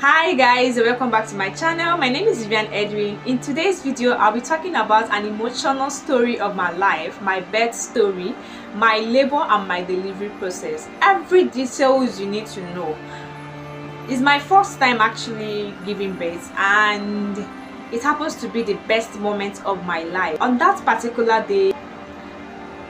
Hi guys, welcome back to my channel. My name is Vivian Edwin. In today's video, I'll be talking about an emotional story of my life, my birth story, my labor and my delivery process. Every details you need to know. It's my first time actually giving birth, and it happens to be the best moment of my life. On that particular day,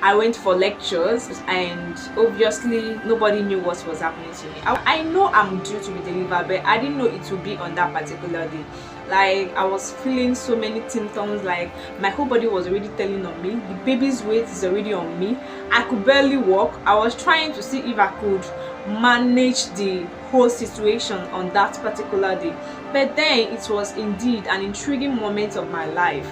I went for lectures, and obviously nobody knew what was happening to me. I know I'm due to be delivered, but I didn't know it would be on that particular day. Like, I was feeling so many symptoms, like my whole body was already telling on me, the baby's weight is already on me, I could barely walk. I was trying to see if I could manage the whole situation on that particular day, but then it was indeed an intriguing moment of my life.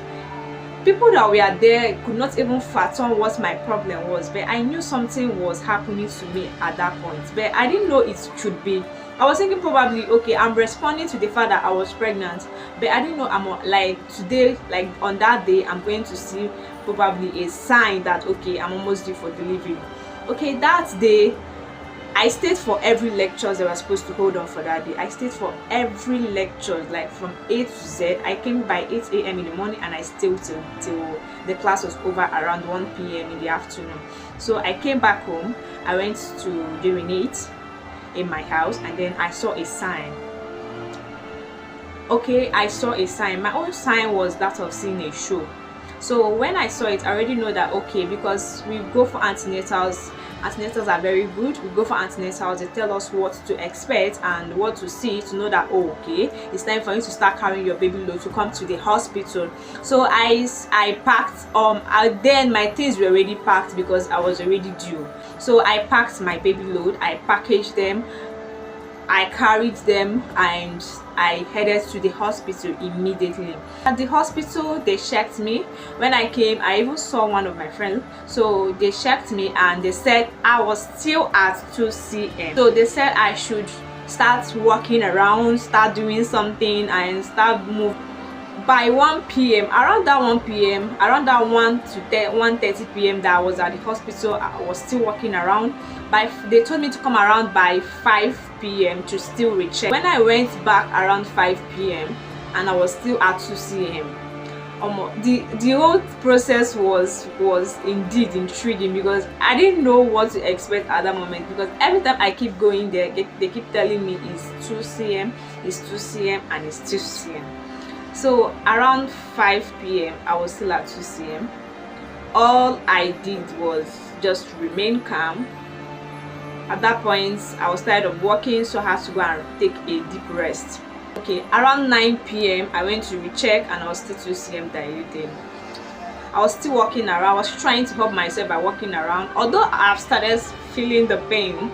People that were there could not even fathom what my problem was, but I knew something was happening to me at that point, but I didn't know it should be. I was thinking probably, okay, I'm responding to the fact that I was pregnant, but I didn't know like today, like on that day, I'm going to see probably a sign that, okay, I'm almost due for delivery. Okay, that day I stayed for every lecture they were supposed to hold on for that day. I stayed for every lecture, like from A to Z. I came by 8 a.m. in the morning and I stayed till the class was over around 1 p.m. in the afternoon. So I came back home. I went to urinate in my house, and then I saw a sign. Okay, I saw a sign. My own sign was that of seeing a show. So when I saw it, I already know that, okay, because we go for antenatals. Antenatals are very good. We go for antenatals, they tell us what to expect and what to see to know that, oh, okay, it's time for you to start carrying your baby load to come to the hospital. So I packed then my things were already packed because I was already due. So I packed my baby load, I packaged them, I carried them, and I headed to the hospital immediately. At the hospital, they checked me. When I came, I even saw one of my friends. So they checked me and they said I was still at 2 cm. So they said I should start walking around, start doing something, and start moving. By 1 p.m, around that 1 p.m, around that 1 to 1:30 p.m. that I was at the hospital, I was still walking around. They told me to come around by 5 p.m. to still recheck. When I went back around 5 p.m. and I was still at 2 cm, the whole process was indeed intriguing because I didn't know what to expect at that moment, because every time I keep going there, they keep telling me it's 2 cm, it's 2 cm, and it's 2 cm. So around 5 p.m. I was still at 2 cm. All I did was just remain calm. At that point, I was tired of walking, so I had to go and take a deep rest. Okay, around 9 p.m. I went to recheck and I was still 2 cm dilated. I was still walking around. I was trying to help myself by walking around, although I've started feeling the pain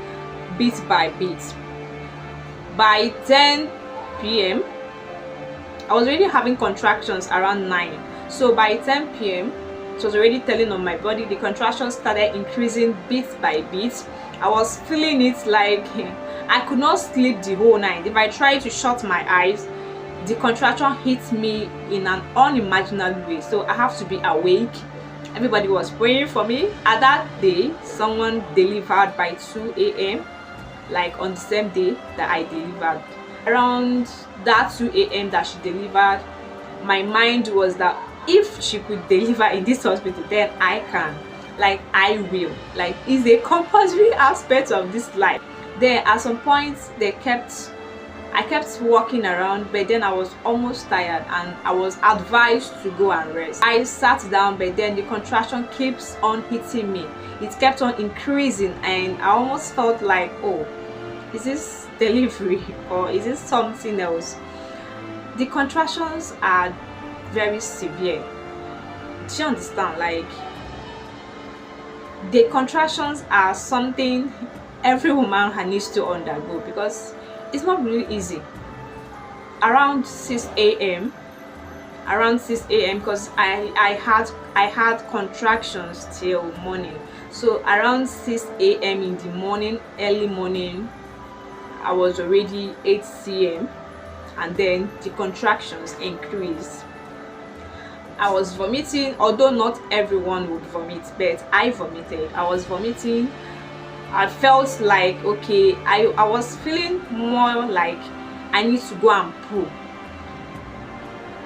bit by bit. By 10 p.m. I was already having contractions around 9. So by 10 p.m. it was already telling on my body. The contractions started increasing bit by bit. I was feeling it like I could not sleep the whole night. If I tried to shut my eyes, the contraction hit me in an unimaginable way. So I have to be awake. Everybody was praying for me. At that day, someone delivered by 2 a.m. like on the same day that I delivered. Around that 2 a.m. that she delivered, my mind was that if she could deliver in this hospital, then I can. Like, I will. Like, it's a compulsory aspect of this life. Then at some point I kept walking around, but then I was almost tired and I was advised to go and rest. I sat down, but then the contraction keeps on hitting me. It kept on increasing and I almost felt like, oh, is this delivery or is it something else? The contractions are very severe. Do you understand? Like, the contractions are something every woman needs to undergo because it's not really easy. Around 6 a.m. because I had contractions till morning. So around 6 a.m. in the morning, early morning, I was already 8 cm, and then the contractions increased. I was vomiting, although not everyone would vomit, but I vomited. I was vomiting. I felt like, okay, I was feeling more like I need to go and poo.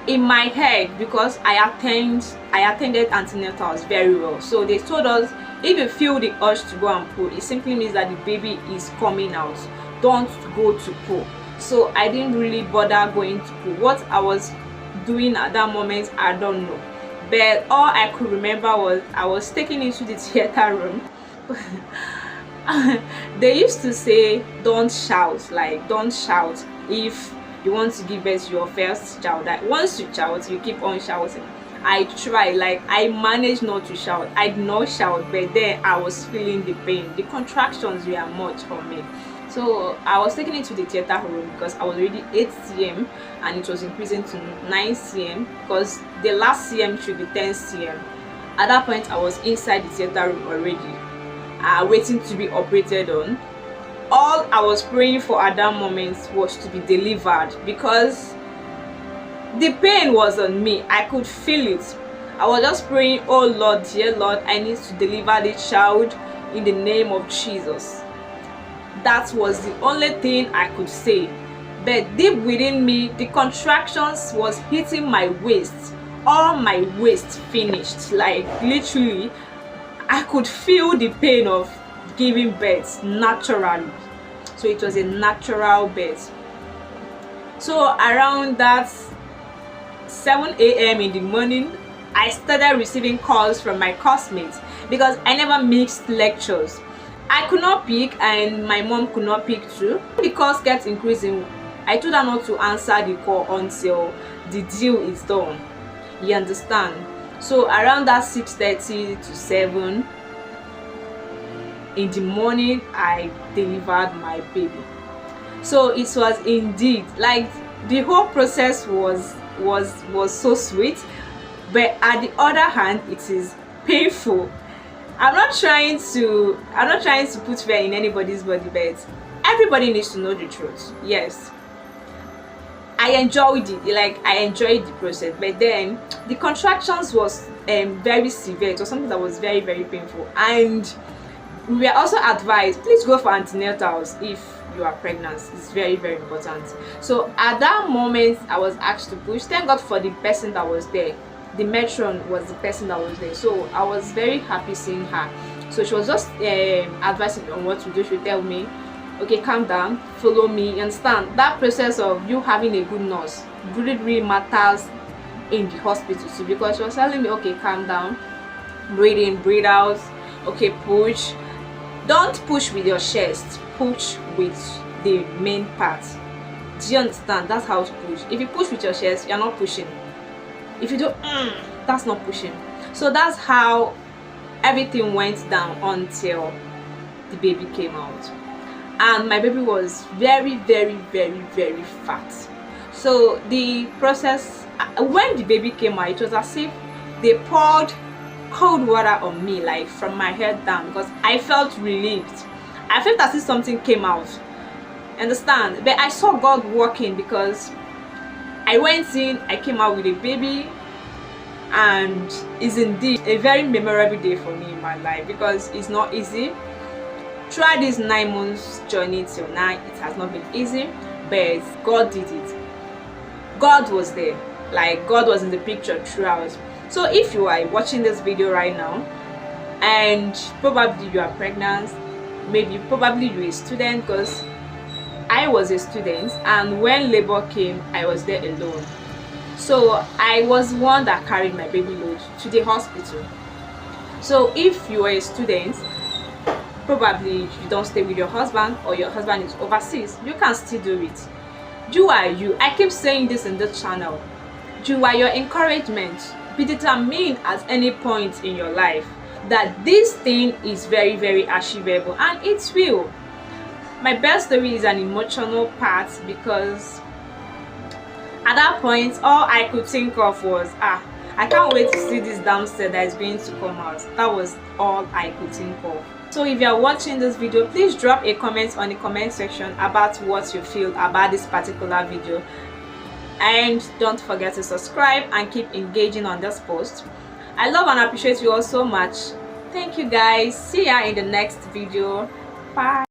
In my head, because I attended antenatals very well, so they told us if you feel the urge to go and poo, it simply means that the baby is coming out. Don't go to poo. So I didn't really bother going to poo. What I was doing at that moment, I don't know, but all I could remember was I was taken into the theater room. They used to say don't shout, like don't shout if you want to give birth to your first child. That once you shout, you keep on shouting. I tried, like I managed not to shout. I did not shout, but then I was feeling the pain. The contractions were much for me. So I was taken into the theater room because I was already 8 cm and it was increasing to 9 cm because the last cm should be 10 cm. At that point, I was inside the theater room already, waiting to be operated on. All I was praying for at that moment was to be delivered because the pain was on me. I could feel it. I was just praying, oh Lord, dear Lord, I need to deliver this child in the name of Jesus. That was the only thing I could say. But deep within me, the contractions was hitting my waist. All my waist finished. Like literally, I could feel the pain of giving birth naturally. So it was a natural birth. So around that 7 a.m. in the morning, I started receiving calls from my classmates because I never mixed lectures. I could not pick and my mom could not pick too. The calls kept increasing. I told her not to answer the call until the deal is done. You understand? So around that 6:30 to 7 in the morning, I delivered my baby. So it was indeed like the whole process was so sweet, but at the other hand, it is painful. I'm not trying to put fear in anybody's body, but everybody needs to know the truth. Yes, I enjoyed it. Like I enjoyed the process, but then the contractions was very severe. It was something that was very, very painful, and we were also advised, please go for antenatals if you are pregnant. It's very, very important. So at that moment, I was asked to push. Thank God for the person that was there. The matron was the person that was there, so I was very happy seeing her. So she was just advising me on what to do. She would tell me, okay, calm down, follow me. You understand? That process of you having a good nurse really matters in the hospital too, because she was telling me, okay, calm down, breathe in, breathe out, okay, push. Don't push with your chest, push with the main part. Do you understand? That's how to push. If you push with your chest, you're not pushing. If you do, that's not pushing. So that's how everything went down until the baby came out. And my baby was very, very, very, very fat. So the process, when the baby came out, it was as if they poured cold water on me, like from my head down, because I felt relieved. I felt as if something came out. Understand? But I saw God working because I went in, I came out with a baby, and it's indeed a very memorable day for me in my life because it's not easy. Throughout this 9 months journey till now, it has not been easy, but God did it. God was there, like God was in the picture throughout. So if you are watching this video right now and probably you are pregnant, probably you're a student, because I was a student, and when labor came, I was there alone. So I was one that carried my baby load to the hospital. So if you are a student, probably you don't stay with your husband or your husband is overseas, you can still do it. You are you. I keep saying this in this channel. You are your encouragement. Be determined at any point in your life that this thing is very, very achievable, and it will. My best story is an emotional part because at that point all I could think of was I can't wait to see this damn set that is going to come out. That was all I could think of. So if you are watching this video, please drop a comment on the comment section about what you feel about this particular video, and don't forget to subscribe and keep engaging on this post. I love and appreciate you all so much. Thank you guys. See ya in the next video. Bye.